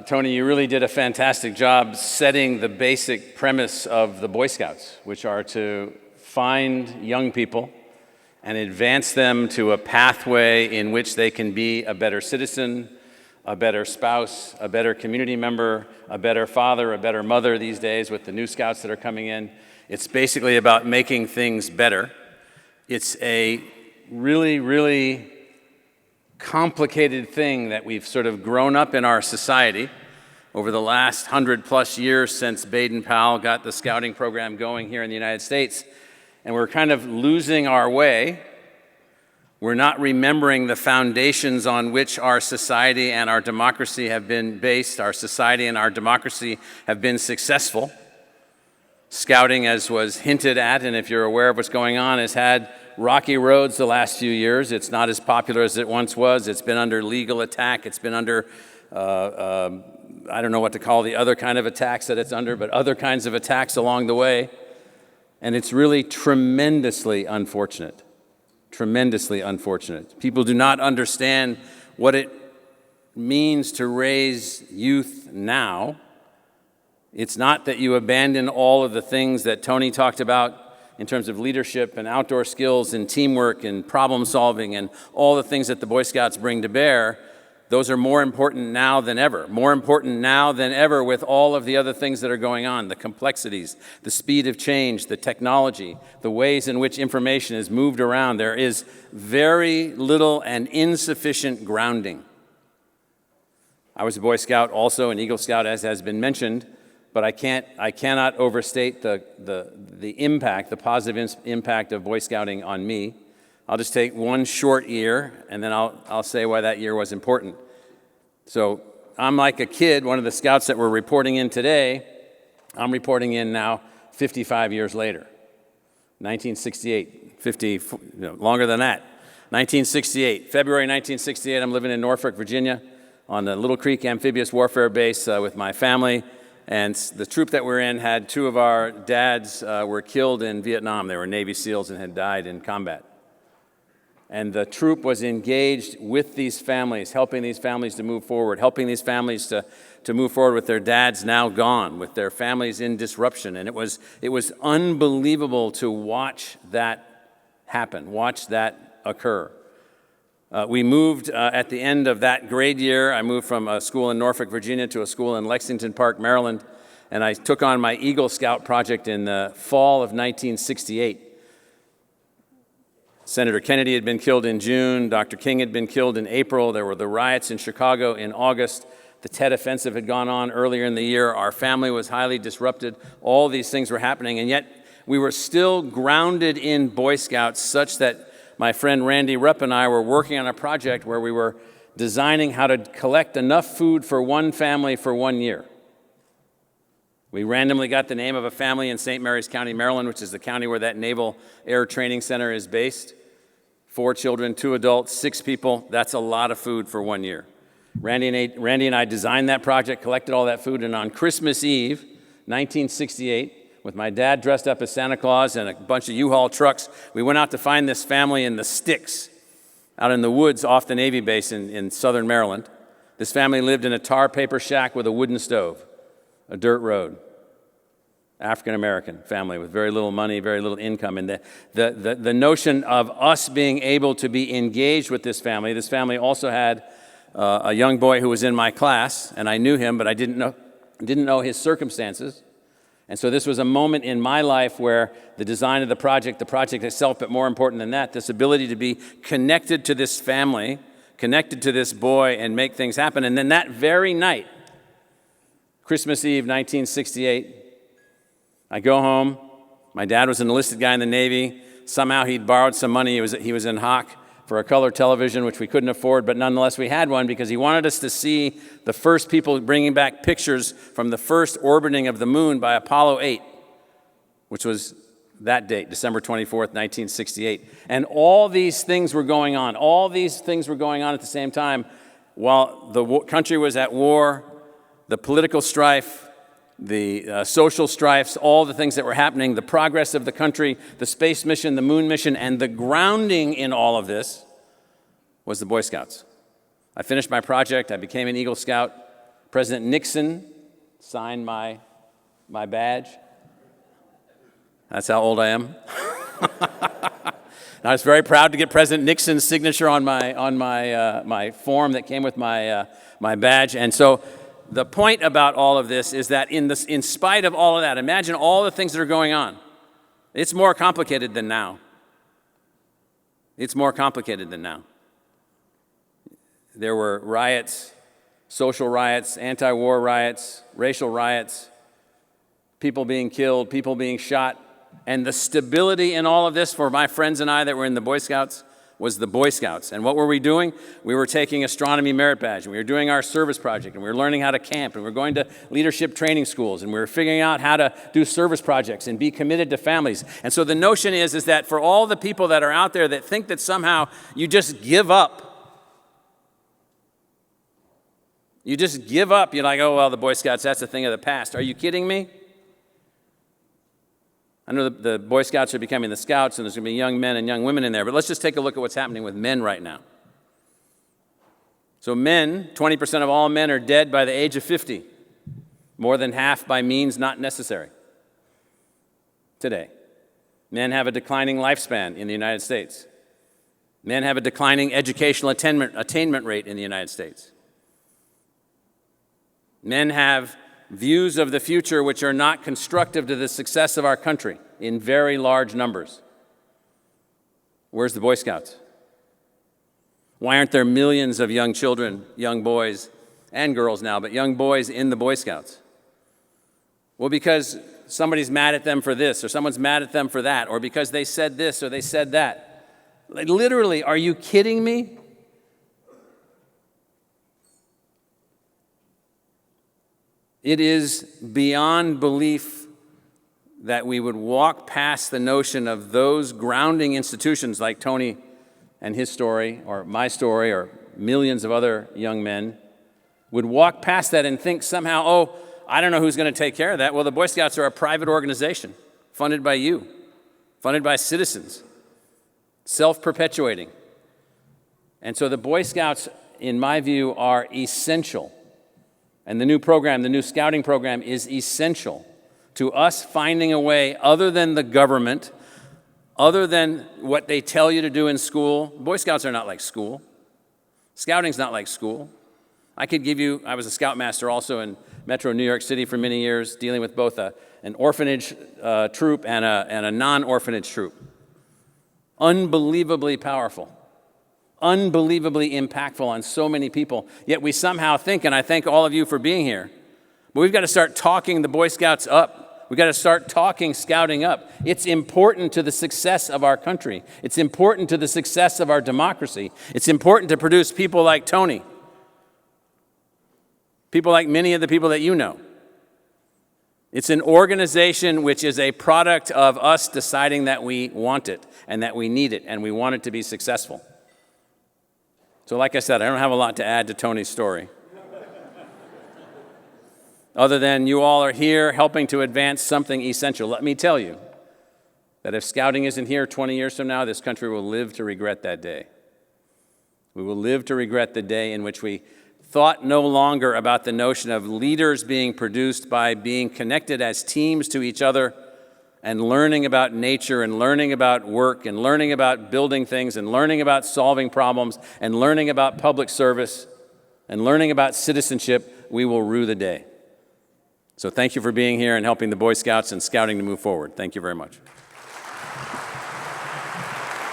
Tony, you really did a fantastic job setting the basic premise of the Boy Scouts, which are to find young people and advance them to a pathway in which they can be a better citizen, a better spouse, a better community member, a better father, a better mother these days with the new Scouts that are coming in. It's basically about making things better. It's a really, really complicated thing that we've sort of grown up in our society over the last 100+ years since Baden-Powell got the scouting program going here in the United States. And we're kind of losing our way. We're not remembering the foundations on which our society and our democracy have been based. Our society and our democracy have been successful. Scouting, as was hinted at, and if you're aware of what's going on, has had rocky roads the last few years. It's not as popular as it once was. It's been under legal attack. It's been under, I don't know what to call the other kind of attacks that it's under, but other kinds of attacks along the way. And it's really tremendously unfortunate. Tremendously unfortunate. People do not understand what it means to raise youth now. It's not that you abandon all of the things that Tony talked about in terms of leadership and outdoor skills and teamwork and problem solving and all the things that the Boy Scouts bring to bear. Those are more important now than ever. More important now than ever with all of the other things that are going on, the complexities, the speed of change, the technology, the ways in which information is moved around. There is very little and insufficient grounding. I was a Boy Scout, also an Eagle Scout, as has been mentioned, but I cannot overstate the impact, the positive impact of Boy Scouting on me. I'll just take one short year, and then I'll say why that year was important. So I'm like a kid, one of the Scouts that we're reporting in today. I'm reporting in now 55 years later, 1968, longer than that. 1968, February 1968, I'm living in Norfolk, Virginia, on the Little Creek Amphibious Warfare Base with my family. And the troop that we're in had two of our dads were killed in Vietnam. They were Navy SEALs and had died in combat. And the troop was engaged with these families, helping these families to move forward, helping these families to move forward with their dads now gone, with their families in disruption. And it was unbelievable to watch that happen, watch that occur. We moved at the end of that grade year. I moved from a school in Norfolk, Virginia to a school in Lexington Park, Maryland, and I took on my Eagle Scout project in the fall of 1968. Senator Kennedy had been killed in June. Dr. King had been killed in April. There were the riots in Chicago in August. The Tet Offensive had gone on earlier in the year. Our family was highly disrupted. All these things were happening, and yet we were still grounded in Boy Scouts such that my friend Randy Rupp and I were working on a project where we were designing how to collect enough food for one family for 1 year. We randomly got the name of a family in St. Mary's County, Maryland, which is the county where that Naval Air Training Center is based. 4 children, 2 adults, 6 people. That's a lot of food for 1 year. Randy and I designed that project, collected all that food, and on Christmas Eve, 1968, with my dad dressed up as Santa Claus and a bunch of U-Haul trucks, we went out to find this family in the sticks out in the woods off the Navy base in southern Maryland. This family lived in a tar paper shack with a wooden stove, a dirt road. African-American family with very little money, very little income. And the notion of us being able to be engaged with this family also had a young boy who was in my class, and I knew him, but I didn't know his circumstances. And so this was a moment in my life where the design of the project itself, but more important than that, this ability to be connected to this family, connected to this boy, and make things happen. And then that very night, Christmas Eve, 1968, I go home. My dad was an enlisted guy in the Navy. Somehow he'd borrowed some money. He was in Hock for a color television, which we couldn't afford, but nonetheless we had one because he wanted us to see the first people bringing back pictures from the first orbiting of the moon by Apollo 8, which was that date, December 24th, 1968. And all these things were going on. All these things were going on at the same time while the country was at war, the political strife, the social strifes, all the things that were happening, the progress of the country, the space mission, the moon mission, and the grounding in all of this was the Boy Scouts. I finished my project. I became an Eagle Scout. President Nixon signed my badge. That's how old I am. And I was very proud to get President Nixon's signature on my form that came with my badge. And so the point about all of this is that in spite of all of that, imagine all the things that are going on. It's more complicated than now. It's more complicated than now. There were riots, social riots, anti-war riots, racial riots, people being killed, people being shot. And the stability in all of this for my friends and I that were in the Boy Scouts was the Boy Scouts. And what were we doing? We were taking astronomy merit badge, and we were doing our service project, and we were learning how to camp, and we were going to leadership training schools, and we were figuring out how to do service projects and be committed to families. And so the notion is that for all the people that are out there that think that somehow you just give up, you're like, oh, well, the Boy Scouts, that's a thing of the past. Are you kidding me? I know the Boy Scouts are becoming the Scouts, and there's going to be young men and young women in there, but let's just take a look at what's happening with men right now. So men, 20% of all men are dead by the age of 50, more than half by means not necessary today. Men have a declining lifespan in the United States. Men have a declining educational attainment rate in the United States. Men have views of the future which are not constructive to the success of our country in very large numbers. Where's the Boy Scouts? Why aren't there millions of young children, young boys and girls now, but young boys in the Boy Scouts? Well, because somebody's mad at them for this, or someone's mad at them for that, or because they said this or they said that. Like, literally, are you kidding me? It is beyond belief that we would walk past the notion of those grounding institutions like Tony and his story, or my story, or millions of other young men, would walk past that and think somehow, oh, I don't know who's going to take care of that. Well, the Boy Scouts are a private organization funded by you, funded by citizens, self-perpetuating. And so the Boy Scouts, in my view, are essential. And the new program, the new scouting program, is essential to us finding a way other than the government, other than what they tell you to do in school. Boy Scouts are not like school. Scouting's not like school. I was a scoutmaster also in Metro New York City for many years, dealing with both an orphanage troop and a non-orphanage troop. Unbelievably powerful. Unbelievably impactful on so many people. Yet we somehow think, and I thank all of you for being here, but we've got to start talking the Boy Scouts up. We've got to start talking scouting up. It's important to the success of our country. It's important to the success of our democracy. It's important to produce people like Tony, people like many of the people that you know. It's an organization which is a product of us deciding that we want it and that we need it and we want it to be successful. So like I said, I don't have a lot to add to Tony's story. Other than you all are here helping to advance something essential. Let me tell you that if scouting isn't here 20 years from now, this country will live to regret that day. We will live to regret the day in which we thought no longer about the notion of leaders being produced by being connected as teams to each other and learning about nature and learning about work and learning about building things and learning about solving problems and learning about public service and learning about citizenship. We will rue the day. So thank you for being here and helping the Boy Scouts and scouting to move forward. Thank you very much.